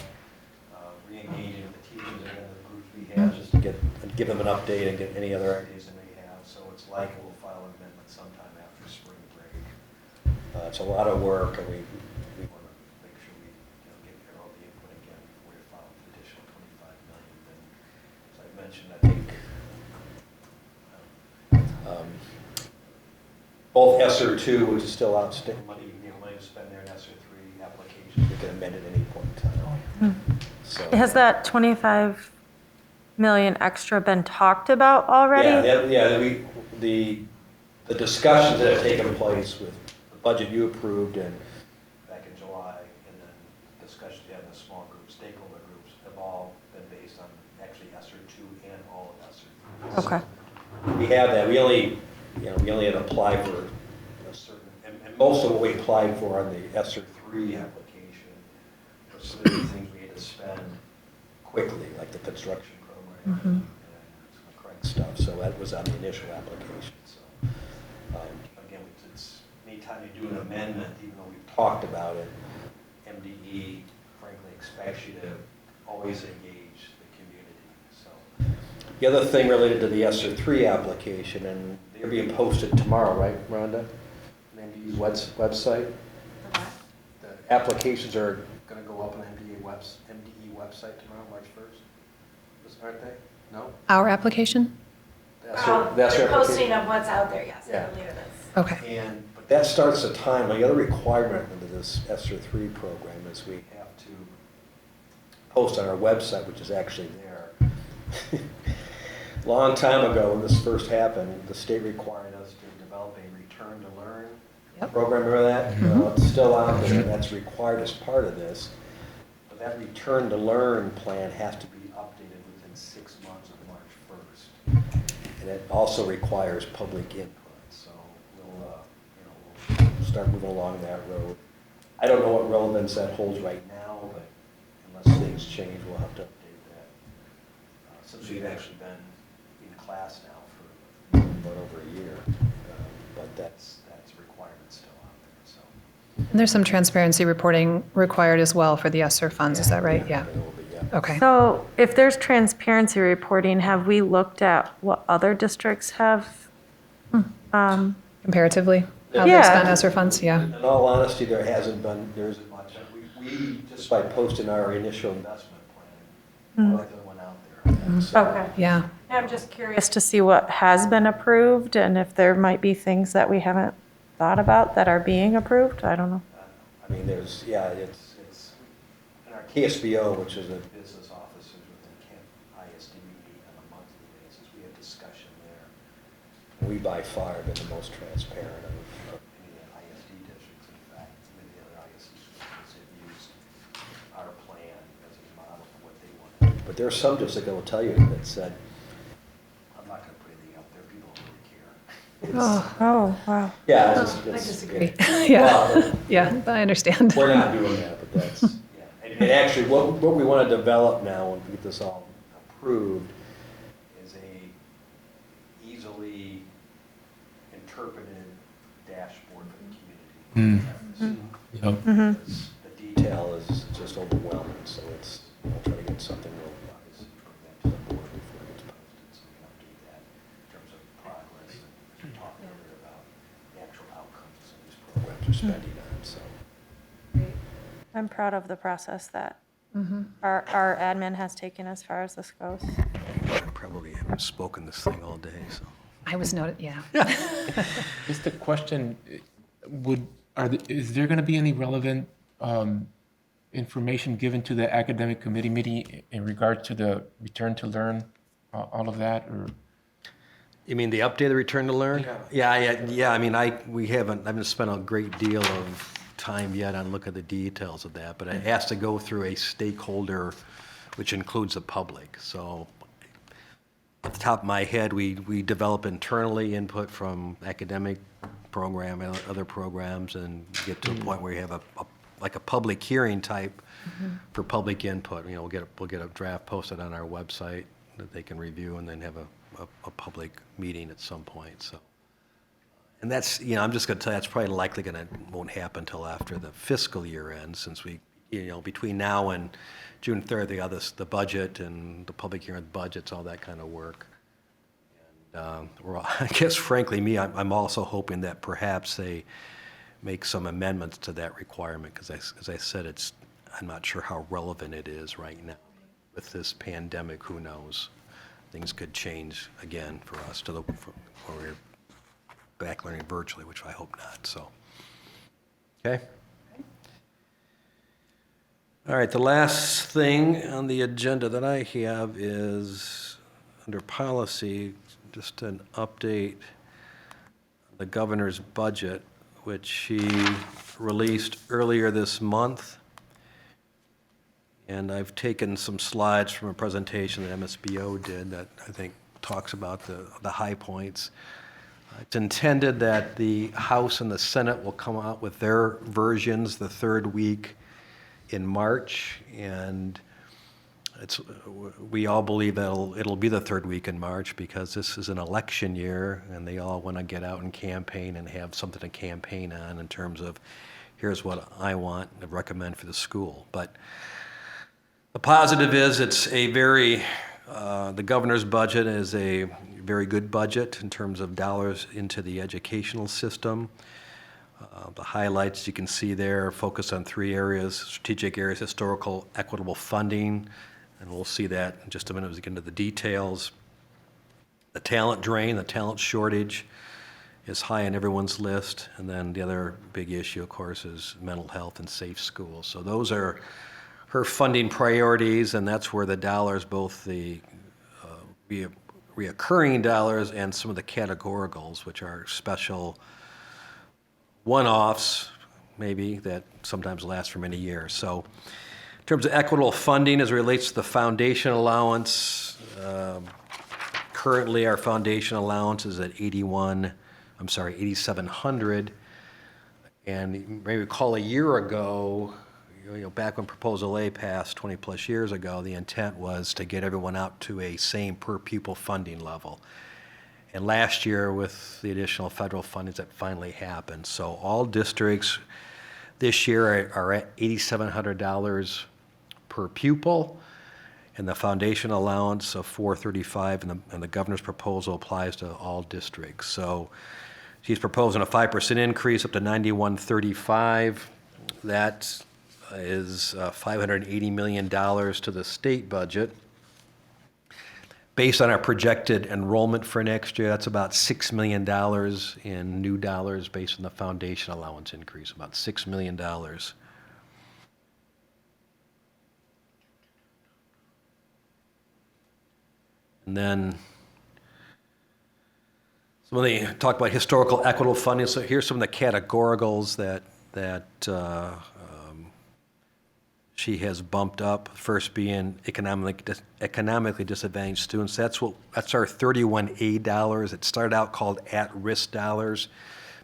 re-engaging with the teachers and the groups we have, just to give them an update and get any other ideas they may have. So it's likely we'll file an amendment sometime after spring break. It's a lot of work, and we want to make sure we get all the input again before we file an additional 25 million. And as I mentioned, I think both ESSER 2, which is still outstanding money to spend there, and ESSER 3 applications, we can amend at any point in time. So, Has that 25 million extra been talked about already? the discussions that have taken place with the budget you approved back in July, and then discussions you had in the small group, stakeholder groups, have all been based on actually ESSER 2 and all of ESSER 3. Okay. We have that. We only had to apply for a certain, and most of what we applied for on the ESSER 3 application were some of the things we had to spend quickly, like the construction program and some correct stuff. So that was on the initial application. So again, it's anytime you do an amendment, even though we've talked about it, MDE frankly expects you to always engage the community. So the other thing related to the ESSER 3 application, and they're being posted tomorrow, right, Rhonda? an MDE's website. The what? The applications are going to go up on the MDE website tomorrow, March 1st. Aren't they? No? Our application? That's The your posting application. of what's out there, yes, Yeah. I believe it is. Okay. But that starts the time. The other requirement under this ESSER 3 program is we have to post on our website, which is actually there. Long time ago, when this first happened, the state required us to develop a return to learn Yep. program. Remember that? Well, it's still out there, and that's required as part of this. But that return to learn plan has to be updated within 6 months of March 1st. And it also requires public input. So we'll start moving along that road. I don't know what relevance that holds right now, but unless things change, we'll have to update that. Since we've actually been in class now for about over a year, but that's a requirement still out there. So. And there's some transparency reporting required as well for the ESSER funds, is that right? Yeah. There will be, yeah. Okay. So if there's transparency reporting, have we looked at what other districts have? Comparatively, how they Yeah. spend ESSER funds, yeah. In all honesty, there isn't much. We just by posting our initial investment plan, we're the only one out there. So, Okay. Yeah. I'm just curious to see what has been approved and if there might be things that we haven't thought about that are being approved. I don't know. I mean, it's in our KSBO, which is a business officers within Camp ISD, we meet on a monthly basis. We have discussion there. And we by far have been the most transparent of any of the ISD districts. In fact, many of the other ISD districts have used our plan as a model for what they want to do. But there are some districts that will tell you that said, I'm not going to put anything up there. People don't really care. Oh, wow. Yeah, I disagree. Yeah. Yeah, yeah, I understand. We're not doing that, but that's, yeah. And actually, what we want to develop now, when we get this all approved, is a easily interpreted dashboard for the community. Yep. Because the detail is just overwhelming, so we'll try to get something real, obviously, bring that to the board before it gets posted, so we can update that in terms of progress, and as we talked earlier about the actual outcomes some of these programs are spending on, so. I'm proud of the process that our admin has taken as far as this goes. I probably haven't spoken this thing all day, so. I was noted, yeah. Just a question, is there going to be any relevant information given to the academic committee meeting in regard to the return to learn, all of that, or? You mean the updated return to learn? Yeah. I mean, I haven't spent a great deal of time yet on looking at the details of that, but it has to go through a stakeholder, which includes the public. So off the top of my head, we develop internally input from academic program and other programs and get to a point where you have like a public hearing type for public input. You know, we'll get a draft posted on our website that they can review and then have a public meeting at some point, so. And that's, I'm just going to tell you, that's probably likely won't happen until after the fiscal year ends, since we, between now and June 3rd, they got the budget and the public hearing, budgets, all that kind of work. And I guess, frankly, I'm also hoping that perhaps they make some amendments to that requirement, because as I said, I'm not sure how relevant it is right now. With this pandemic, who knows? Things could change again for us where we're back learning virtually, which I hope not, so. Okay. All right, the last thing on the agenda that I have is, under policy, just an update on the governor's budget, which he released earlier this month. And I've taken some slides from a presentation that MSBO did that I think talks about the high points. It's intended that the House and the Senate will come out with their versions the third week in March, and we all believe that it'll be the third week in March because this is an election year, and they all want to get out and campaign and have something to campaign on in terms of here's what I want and recommend for the school. But the positive is the governor's budget is a very good budget in terms of dollars into the educational system. The highlights you can see there focus on 3 areas: strategic areas, historical, equitable funding, and we'll see that in just a minute as we get into the details. The talent drain, the talent shortage is high on everyone's list, and then the other big issue, of course, is mental health and safe schools. So those are her funding priorities, and that's where the dollars, both the reoccurring dollars and some of the categoricals, which are special one-offs, maybe, that sometimes last for many years. So in terms of equitable funding as it relates to the foundation allowance, currently our foundation allowance is at $8,700. And you may recall a year ago, back when Proposal A passed 20 plus years ago, the intent was to get everyone up to a same per pupil funding level. And last year, with the additional federal funding, that finally happened. So all districts this year are at $8,700 per pupil, and the foundation allowance of $435, and the governor's proposal applies to all districts. So she's proposing a 5% increase up to $91.35. That is $580 million to the state budget. Based on our projected enrollment for next year, that's about $6 million in new dollars based on the foundation allowance increase, about $6 million. And then some of the talk about historical equitable funding. So here's some of the categoricals that she has bumped up. First being economically disadvantaged students. That's our 31A dollars. It started out called at-risk dollars.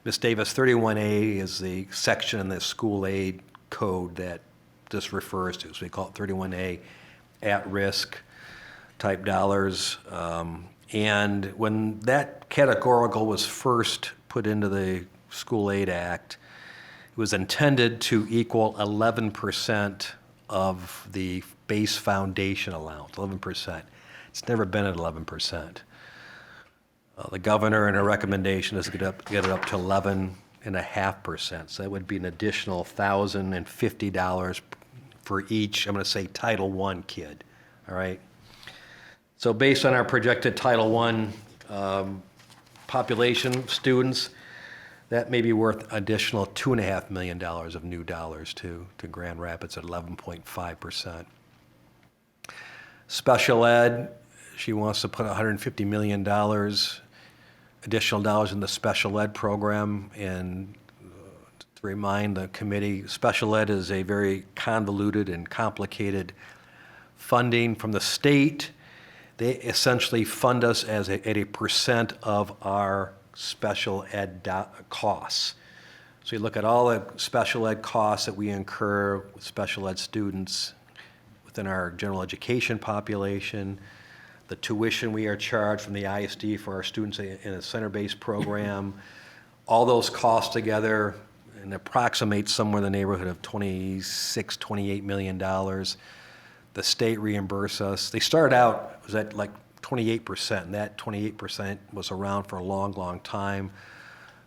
Ms. Davis, 31A is the section in the school aid code that this refers to. So we call it 31A at-risk type dollars. And when that categorical was first put into the School Aid Act, it was intended to equal 11% of the base foundation allowance, 11%. It's never been at 11%. The governor, in her recommendation, is to get it up to 11.5%. So that would be an additional $1,050 for each, I'm going to say, Title I kid, all right? So based on our projected Title I population students, that may be worth additional $2.5 million of new dollars to Grand Rapids at 11.5%. Special ed, she wants to put $150 million additional dollars in the special ed program. And to remind the committee, special ed is a very convoluted and complicated funding from the state. They essentially fund us at a percent of our special ed costs. So you look at all the special ed costs that we incur with special ed students within our general education population, the tuition we are charged from the ISD for our students in a center-based program, all those costs together and approximate somewhere in the neighborhood of $28 million. The state reimburse us. They started out, was at like 28%, and that 28% was around for a long, long time.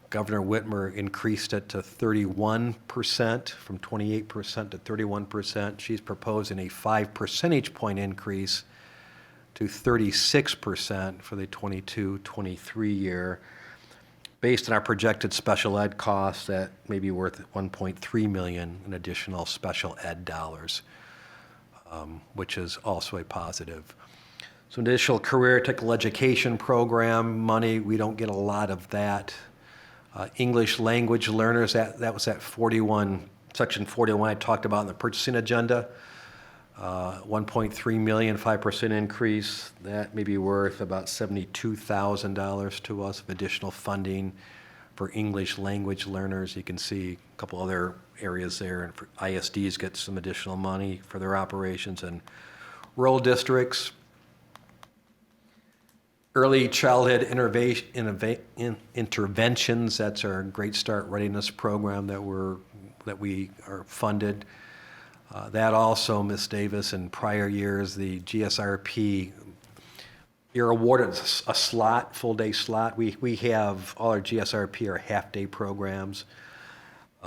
Governor Whitmer increased it to 31%, from 28% to 31%. She's proposing a 5 percentage point increase to 36% for the 22-23 year. Based on our projected special ed costs, that may be worth $1.3 million in additional special ed dollars, which is also a positive. So additional career technical education program money, we don't get a lot of that. English language learners, that was at 41, section 41 I talked about in the purchasing agenda. 1.3 million, 5% increase. That may be worth about $72,000 to us of additional funding for English language learners. You can see a couple other areas there, and for ISDs get some additional money for their operations, and rural districts. Early childhood interventions, that's our Great Start Readiness program that we are funded. That also, Ms. Davis, in prior years, the GSRP, you're awarded a slot, full day slot. We have, all our GSRP are half day programs.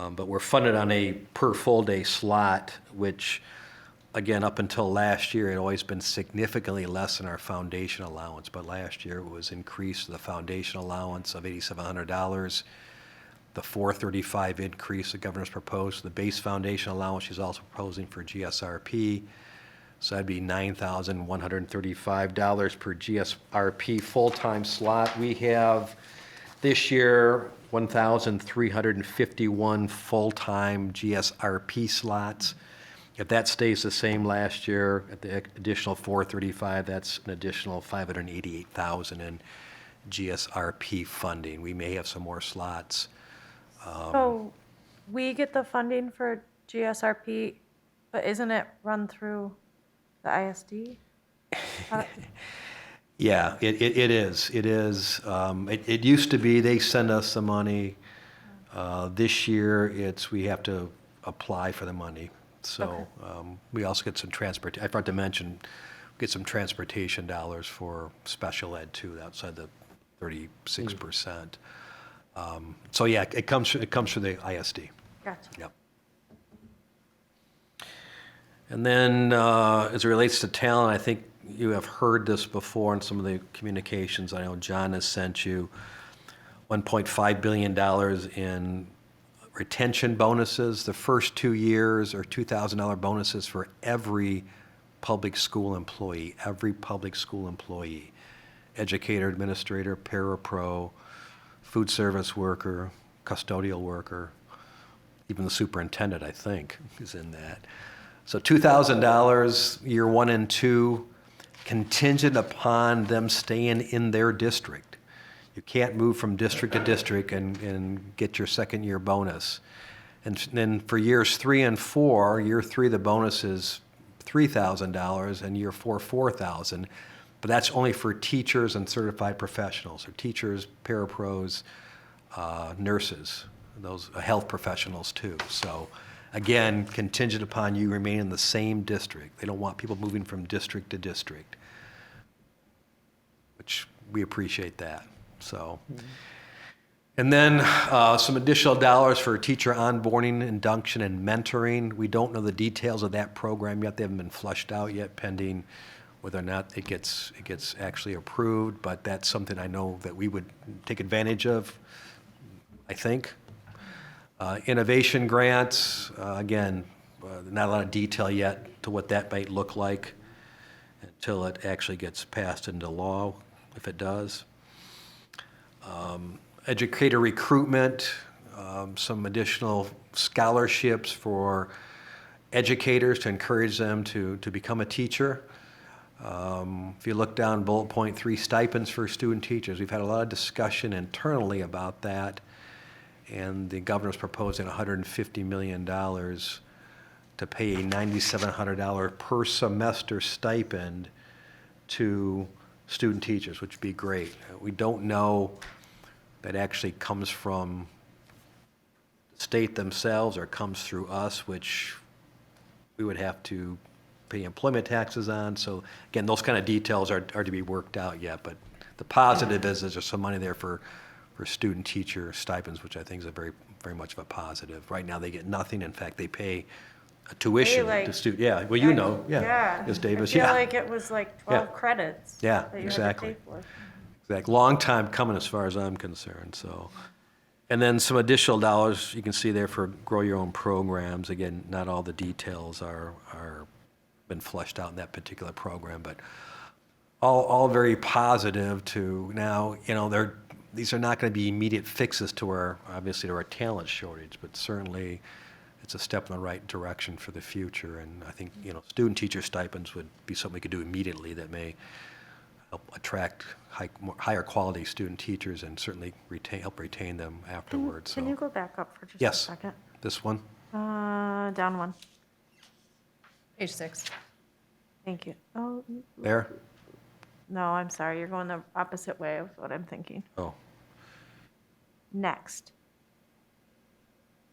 But we're funded on a per full day slot, which, again, up until last year, had always been significantly less than our foundation allowance. But last year, it was increased to the foundation allowance of $8,700. The 435 increase the governor's proposed, the base foundation allowance she's also proposing for GSRP. So that'd be $9,135 per GSRP full-time slot. We have this year 1,351 full-time GSRP slots. If that stays the same last year, at the additional 435, that's an additional 588,000 in GSRP funding. We may have some more slots. So we get the funding for GSRP, but isn't it run through the ISD? Yeah, it is. It is. It used to be they send us the money. This year, we have to apply for the money. So we also get some transport. I forgot to mention, get some transportation dollars for special ed too, outside the 36%. So yeah, it comes through the ISD. Gotcha. Yep. And then as it relates to talent, I think you have heard this before in some of the communications. I know John has sent you $1.5 billion in retention bonuses. The first 2 years are $2,000 bonuses for every public school employee, educator, administrator, parapro, food service worker, custodial worker, even the superintendent, I think, is in that. So $2,000 year 1 and 2, contingent upon them staying in their district. You can't move from district to district and get your second year bonus. And then for years 3 and 4, year 3 the bonus is $3,000 and year 4, $4,000. But that's only for teachers and certified professionals, or teachers, parapros, nurses, those health professionals too. So again, contingent upon you remaining in the same district. They don't want people moving from district to district, which we appreciate that. So, and then some additional dollars for teacher onboarding, induction, and mentoring. We don't know the details of that program yet. They haven't been flushed out yet, pending whether or not it gets actually approved. But that's something I know that we would take advantage of, I think. Innovation grants, again, not a lot of detail yet to what that might look like until it actually gets passed into law, if it does. Educator recruitment, some additional scholarships for educators to encourage them to become a teacher. If you look down bullet point 3, stipends for student teachers, we've had a lot of discussion internally about that. And the governor's proposing $150 million to pay a $9,700 per semester stipend to student teachers, which would be great. We don't know that actually comes from the state themselves or comes through us, which we would have to pay employment taxes on. So again, those kind of details are to be worked out yet. But the positive is there's some money there for student teacher stipends, which I think is a very, very much of a positive. Right now, they get nothing. In fact, they pay a tuition to student. Yeah, well, you know, yeah, Ms. Davis, I feel like it was like 12 credits. Yeah, that you exactly. Had to pay for. Exactly. Long time coming, as far as I'm concerned. So, and then some additional dollars you can see there for grow your own programs. Again, not all the details are been fleshed out in that particular program, but all very positive. To now, you know, these are not going to be immediate fixes to our talent shortage, but certainly it's a step in the right direction for the future. And I think, you know, student teacher stipends would be something we could do immediately that may help attract higher quality student teachers and certainly help retain them afterwards. Can you go back up for just yes, a second? This one? Down one. Page 6. Thank you. Oh, There? no, I'm sorry. You're going the opposite way of what I'm thinking. Oh. Next.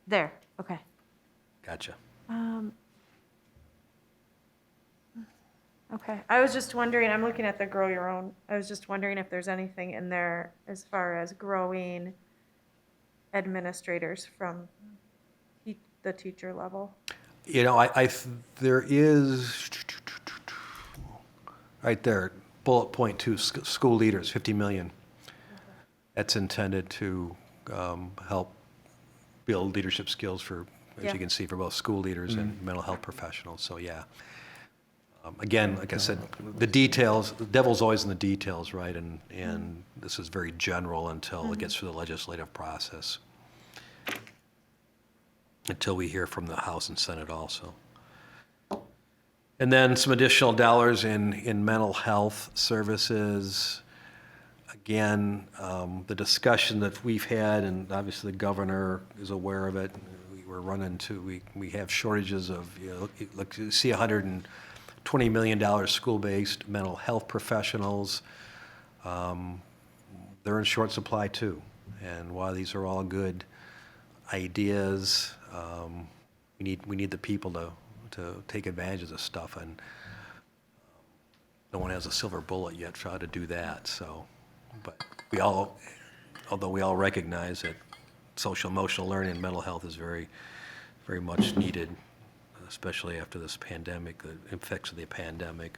There. Okay. Gotcha. Okay. I was just wondering, I'm looking at the grow your own. I was just wondering if there's anything in there as far as growing administrators from the teacher level? You know, there is, right there, bullet point 2, school leaders, 50 million. That's intended to help build leadership skills for, as Yeah. you can see, for both school leaders and mental health professionals, so yeah. Again, like I said, the details, the devil's always in the details, right? And this is very general until it gets through the legislative process. Until we hear from the House and Senate also. And then some additional dollars in mental health services. Again, the discussion that we've had, and obviously the governor is aware of it, we have shortages of, look, you see $120 million school-based mental health professionals. They're in short supply too. And while these are all good ideas, we need the people to take advantage of this stuff, and no one has a silver bullet yet to try to do that. So, but although we all recognize that social emotional learning and mental health is very, very much needed, especially after this pandemic, the effects of the pandemic.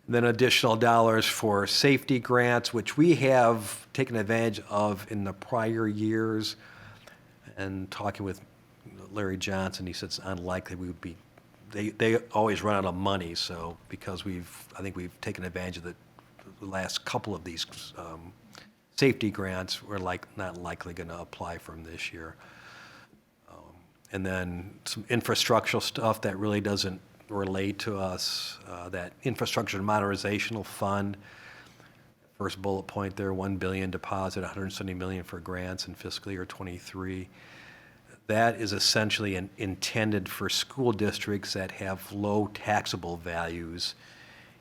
And then additional dollars for safety grants, which we have taken advantage of in the prior years. And talking with Larry Johnson, he said it's unlikely we would be, they always run out of money, so because I think we've taken advantage of the last couple of these safety grants, we're not likely going to apply for them this year. And then some infrastructural stuff that really doesn't relate to us, that infrastructure modernizational fund, first bullet point there, $1 billion deposit, $170 million for grants in fiscal year '23. That is essentially intended for school districts that have low taxable values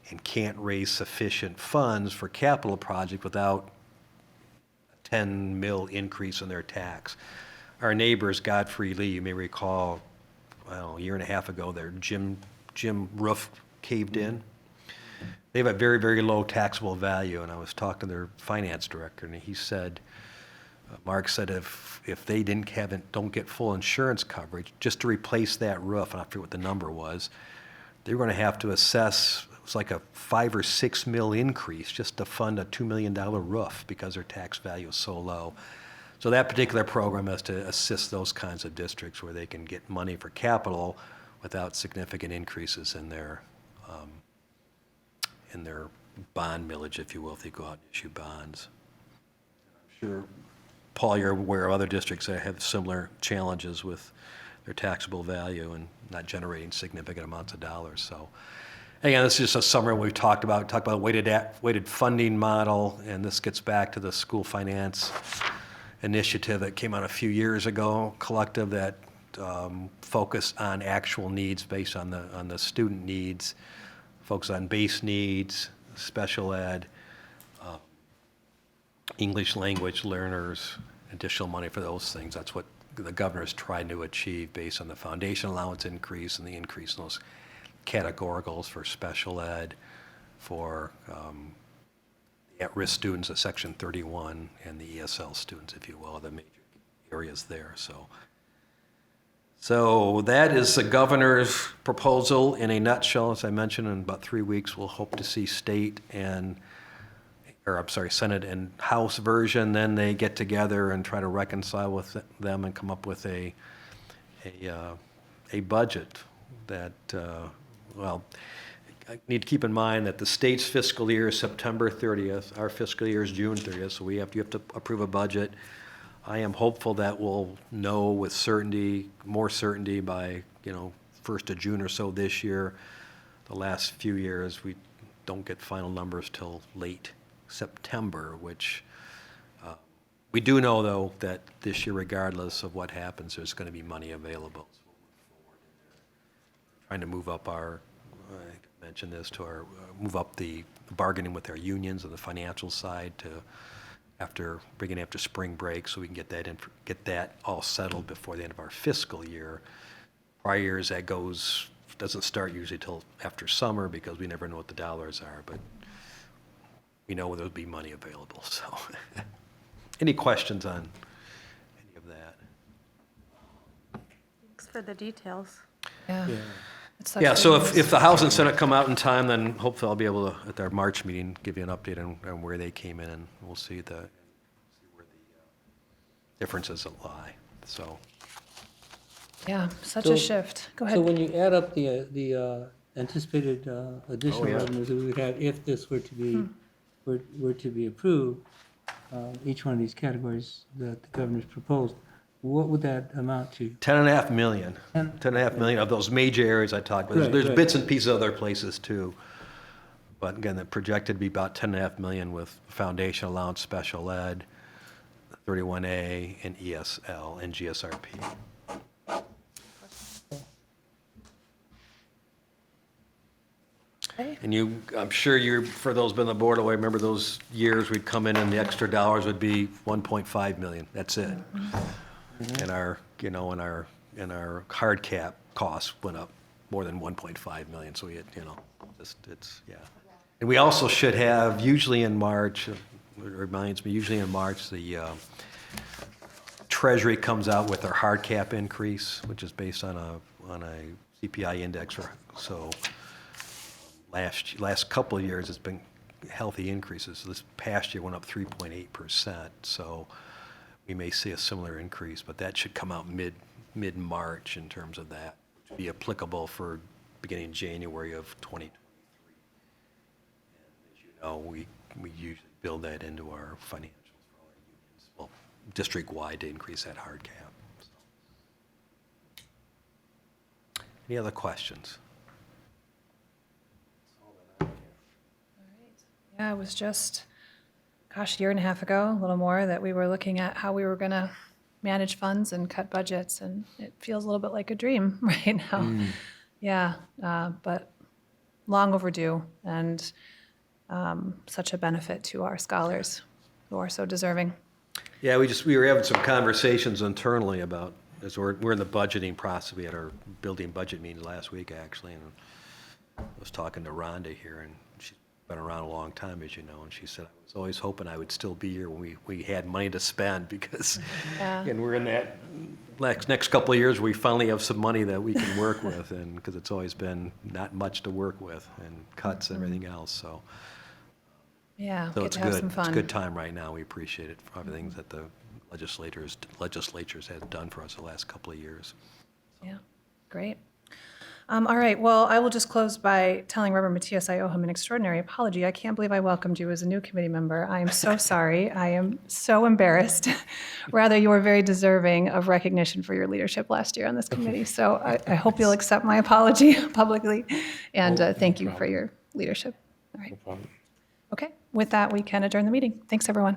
and can't raise sufficient funds for capital project without a 10 mil increase in their tax. Our neighbors, Godfrey Lee, you may recall, well, a year and a half ago, their gym roof caved in. They have a very, very low taxable value, and I was talking to their finance director, and he said, Mark said if they don't get full insurance coverage, just to replace that roof, and I forget what the number was, they were going to have to assess, it was like a 5 or 6 mil increase just to fund a $2 million roof because their tax value is so low. So that particular program is to assist those kinds of districts where they can get money for capital without significant increases in their bond millage, if you will, if they go out and issue bonds. I'm sure, Paul, you're aware of other districts that have similar challenges with their taxable value and not generating significant amounts of dollars. So, again, this is just a summary of what we've talked about. We talked about a weighted funding model, and this gets back to the school finance initiative that came out a few years ago, collective that focused on actual needs based on the student needs, focus on base needs, special ed, English language learners, additional money for those things. That's what the governor's trying to achieve based on the foundation allowance increase and the increase in those categoricals for special ed, for the at-risk students at Section 31 and the ESL students, if you will, the major areas there. So that is the governor's proposal in a nutshell. As I mentioned, in about 3 weeks, we'll hope to see Senate and House version. Then they get together and try to reconcile with them and come up with a budget that, I need to keep in mind that the state's fiscal year is September 30th. Our fiscal year is June 30th, so you have to approve a budget. I am hopeful that we'll know with more certainty by, 1st of June or so this year. The last few years, we don't get final numbers till late September, which we do know, though, that this year, regardless of what happens, there's going to be money available. So we'll move forward in there. Trying to move up I mentioned this, move up the bargaining with our unions on the financial side after spring break, so we can get that all settled before the end of our fiscal year. Prior years, that doesn't start usually till after summer because we never know what the dollars are, but we know there'll be money available. So, any questions on any of that? for the details. Yeah. Yeah. It's such Yeah, good so news. if the House and Senate come out in time, then hopefully I'll be able to, at our March meeting, give you an update on where they came in, and we'll see where the differences lie, so. Yeah, such So- a shift. Go So ahead. when you add up the anticipated additional yeah. revenues that we would have if this were to be, were to be approved, each one of these categories that the governor's proposed, what would that amount to? 10.5 million. Ten- 10.5 million of those major areas I talked about. Right, There's right. bits and pieces other places too. But again, the projected to be about 10.5 million with foundation allowance, special ed, 31A, and ESL, and GSRP. Okay. And I'm sure for those been on the board, I remember those years we'd come in and the extra dollars would be 1.5 million. That's it. And our hard cap costs went up more than 1.5 million. So we had, yeah. And we also should have, usually in March, it reminds me, usually in March, the Treasury comes out with their hard cap increase, which is based on a CPI index. So last couple of years, it's been healthy increases. This past year went up 3.8%. So we may see a similar increase, but that should come out mid-March in terms of that, which would be applicable for beginning January of 2023. And as you know, we usually build that into our financials for all our unions, well, district-wide to increase that hard cap. So. Any other questions? Yeah, it was just, gosh, a year and a half ago, a little more, that we were looking at how we were going to manage funds and cut budgets, and it feels a little bit like a dream right now. Yeah, but long overdue, and such a benefit to our scholars who are so deserving. Yeah, we were having some conversations internally about, as we're in the budgeting process. We had our building budget meeting last week, actually, and I was talking to Rhonda here, and she's been around a long time, as you know, and she said, I was always hoping I would still be here when we had money to spend, because, and we're in that next couple of years, we finally have some money that we can work with, and because it's always been not much to work with, and cuts and everything else, so. Yeah, So get it's to have good. some fun. It's a good time right now. We appreciate it for everything that the legislatures have done for us the last couple of years. Yeah, great. All right, well, I will just close by telling Reverend Matthias I owe him an extraordinary apology. I can't believe I welcomed you as a new committee member. I am so sorry. I am so embarrassed. Rather, you are very deserving of recognition for your leadership last year on this committee. So I hope you'll accept my apology publicly, and thank you for your leadership. All right. No problem. Okay, with that, we can adjourn the meeting. Thanks, everyone.